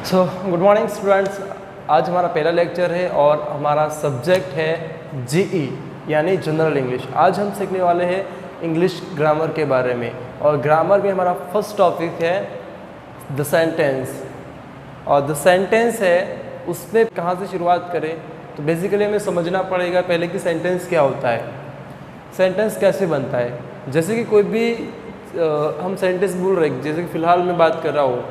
So good morning students. आज हमारा पहला लेक्चर है और हमारा सब्जेक्ट है जीई यानी जनरल इंग्लिश। आज हम सीखने वाले हैं इंग्लिश ग्रामर के बारे में और ग्रामर में हमारा फर्स्ट टॉपिक है द सेंटेंस। और द सेंटेंस है उसमें कहाँ से शुरुआत करें तो बेसिकली हमें समझना पड़ेगा पहले कि सेंटेंस क्या होता है, सेंटेंस कैसे बनता है। जैसे कि कोई भी हम सेंटेंस बोल रहे हैं, जैसे कि फ़िलहाल मैं बात कर रहा हूँ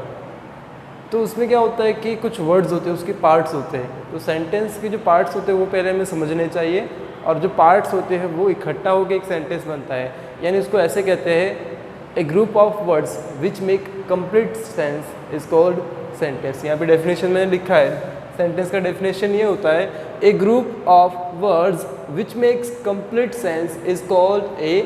तो उसमें क्या होता है कि कुछ वर्ड्स होते हैं, उसके पार्ट्स होते हैं। तो सेंटेंस के जो पार्ट्स होते हैं वो पहले हमें समझने चाहिए और जो पार्ट्स होते हैं वो इकट्ठा होकर एक सेंटेंस बनता है। यानी उसको ऐसे कहते हैं a group of words which make complete sense is called sentence. यहाँ पे डेफिनेशन मैंने लिखा है, सेंटेंस का डेफिनेशन ये होता है a group of words which makes complete sense is called a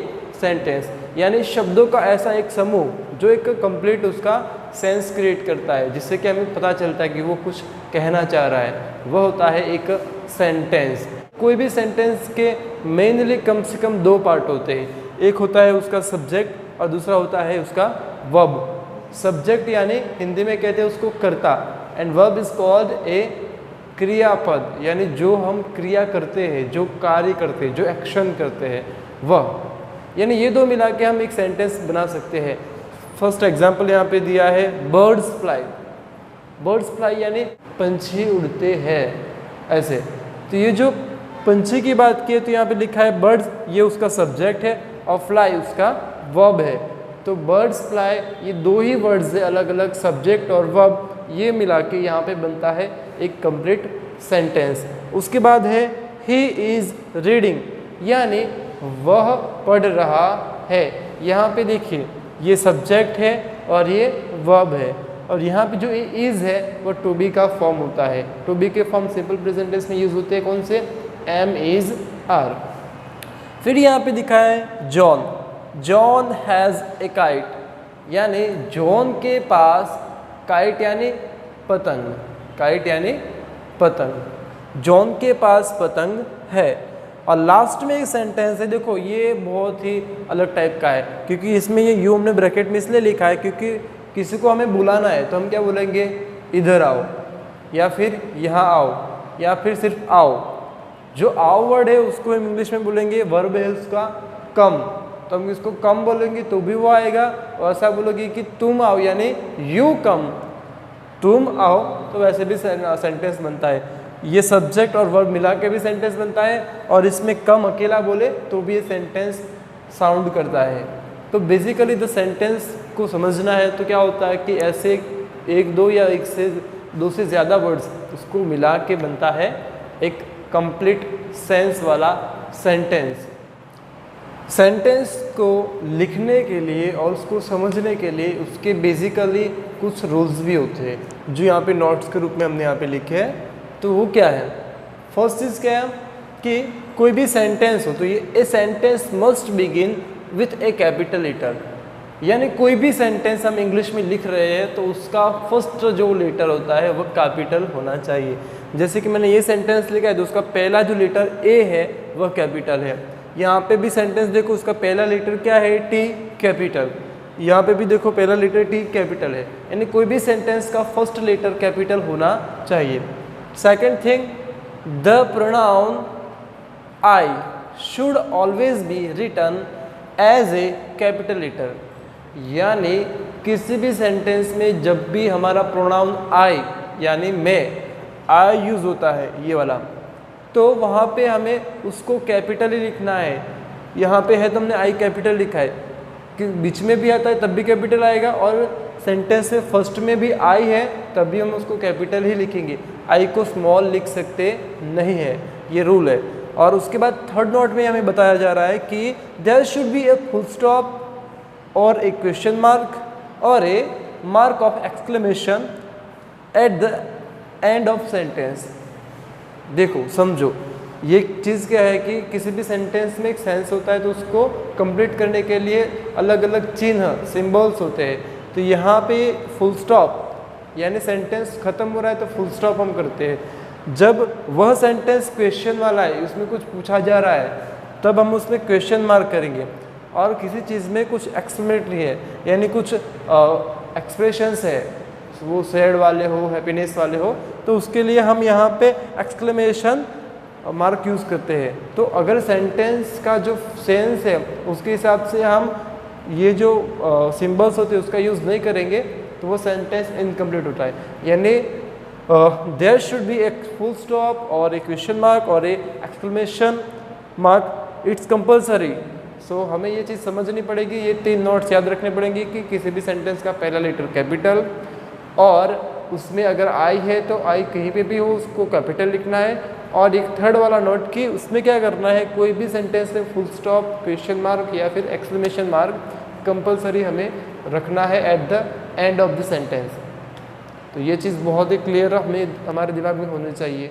sentence. यानी शब्दों का ऐसा एक समूह जो एक कंप्लीट उसका सेंस क्रिएट करता है, जिससे कि हमें पता चलता है कि वो कुछ कहना चाह रहा है, वह होता है एक सेंटेंस। कोई भी सेंटेंस के मेनली कम से कम दो पार्ट होते हैं, एक होता है उसका सब्जेक्ट और दूसरा होता है उसका वर्ब। सब्जेक्ट यानी हिंदी में कहते हैं उसको कर्ता एंड वर्ब इज कॉल्ड ए क्रियापद, यानी जो हम क्रिया करते हैं, जो कार्य करते हैं, जो एक्शन करते हैं वह। यानी ये दो मिला के हम एक सेंटेंस बना सकते हैं। फर्स्ट एग्जाम्पल यहाँ पे दिया है बर्ड्स फ्लाई। बर्ड्स फ्लाई यानी पंछी उड़ते हैं ऐसे। तो ये जो पंछी की बात की है तो यहाँ पे लिखा है बर्ड्स, ये उसका सब्जेक्ट है और फ्लाई उसका वर्ब है। तो बर्ड्स फ्लाई ये दो ही वर्ड्स है, अलग अलग सब्जेक्ट और वर्ब, ये मिला के यहाँ पे बनता है एक कंप्लीट सेंटेंस। उसके बाद है ही इज रीडिंग, यानी वह पढ़ रहा है। यहाँ पे देखिए ये सब्जेक्ट है और ये वर्ब है और यहाँ पे जो इज है वो टू बी का फॉर्म होता है। टू बी के फॉर्म सिंपल प्रेजेंट टेंस में यूज होते हैं, कौन से? Am, is, are. फिर यहाँ पे दिखा है John. John has a kite, यानी जॉन के पास काइट यानी पतंग, काइट यानी पतंग, जॉन के पास पतंग है। और लास्ट में एक सेंटेंस है, देखो ये बहुत ही अलग टाइप का है क्योंकि इसमें ये यू हमने ब्रैकेट में इसलिए लिखा है क्योंकि किसी को हमें बुलाना है तो हम क्या बोलेंगे, इधर आओ या फिर यहाँ आओ या फिर सिर्फ आओ। जो आओ वर्ड है उसको हम इंग्लिश में बोलेंगे, वर्ब है उसका कम, तो हम इसको कम बोलेंगे तो भी वो आएगा। और ऐसा बोलोगे कि तुम आओ यानी यू कम, तुम आओ, तो वैसे भी सेंटेंस बनता है। ये सब्जेक्ट और वर्ब मिला के भी सेंटेंस बनता है और इसमें कम अकेला बोले तो भी ये सेंटेंस साउंड करता है। तो बेसिकली द सेंटेंस को समझना है तो क्या होता है कि ऐसे एक दो या एक से दो से ज़्यादा वर्ड्स उसको मिला के बनता है एक कंप्लीट सेंस वाला सेंटेंस। सेंटेंस को लिखने के लिए और उसको समझने के लिए उसके बेसिकली कुछ रूल्स भी होते हैं जो यहाँ पे नोट्स के रूप में हमने यहाँ पे लिखे हैं। तो वो क्या है? फर्स्ट चीज़ क्या है कि कोई भी सेंटेंस हो तो ये a sentence must begin with a capital letter, यानी कोई भी सेंटेंस हम इंग्लिश में लिख रहे हैं तो उसका फर्स्ट जो लेटर होता है वह कैपिटल होना चाहिए। जैसे कि मैंने ये सेंटेंस लिखा है तो उसका पहला जो लेटर ए है वह कैपिटल है। यहाँ पे भी सेंटेंस देखो, उसका पहला लेटर क्या है? T, capital. यहाँ पे भी देखो पहला लेटर टी कैपिटल है, यानी कोई भी सेंटेंस का फर्स्ट लेटर कैपिटल होना चाहिए। Second thing, the pronoun I should always be written as a capital letter, यानी किसी भी सेंटेंस में जब भी हमारा प्रोनाउन आई यानी मैं, आई यूज होता है ये वाला, तो वहाँ पे हमें उसको कैपिटल ही लिखना है। यहाँ पे है तो हमने आई कैपिटल लिखा है, कि बीच में भी आता है तब भी कैपिटल आएगा और सेंटेंस में फर्स्ट में भी आई है तभी हम उसको कैपिटल ही लिखेंगे, आई को स्मॉल लिख सकते नहीं है, ये रूल है। और उसके बाद थर्ड नोट में हमें बताया जा रहा है कि there should be a full stop और ए क्वेश्चन मार्क और a mark of exclamation at the end of sentence. देखो समझो ये चीज़ क्या है कि किसी भी सेंटेंस में एक सेंस होता है तो उसको कंप्लीट करने के लिए अलग अलग चिन्ह, सिंबल्स होते हैं। तो यहाँ पे फुल स्टॉप यानी सेंटेंस खत्म हो रहा है तो फुल स्टॉप हम करते हैं। जब वह सेंटेंस क्वेश्चन वाला है, उसमें कुछ पूछा जा रहा है, तब हम उसमें क्वेश्चन मार्क करेंगे। और किसी चीज़ में कुछ एक्सप्लेनेटरी है यानी कुछ एक्सप्रेशंस है, वो सैड वाले हो, हैप्पीनेस वाले हो, तो उसके लिए हम यहाँ पे एक्सक्लेमेशन मार्क यूज़ करते हैं। तो अगर सेंटेंस का जो सेंस है उसके हिसाब से हम ये जो सिंबल्स होते हैं उसका यूज़ नहीं करेंगे तो वो सेंटेंस इनकम्प्लीट होता है। यानी there should be a full stop और ए क्वेश्चन मार्क और a exclamation mark, it's compulsory. So हमें ये चीज़ समझनी पड़ेगी, ये 3 नोट्स याद रखने पड़ेंगे कि किसी भी सेंटेंस का पहला लेटर कैपिटल, और उसमें अगर आई है तो आई कहीं पे भी हो उसको कैपिटल लिखना है, और एक थर्ड वाला नोट कि उसमें क्या करना है, कोई भी सेंटेंस में फुल स्टॉप, क्वेश्चन मार्क या फिर एक्सक्लेमेशन मार्क कंपलसरी हमें रखना है eight the end of the sentence. तो ये चीज़ बहुत ही क्लियर हमें हमारे दिमाग में होनी चाहिए।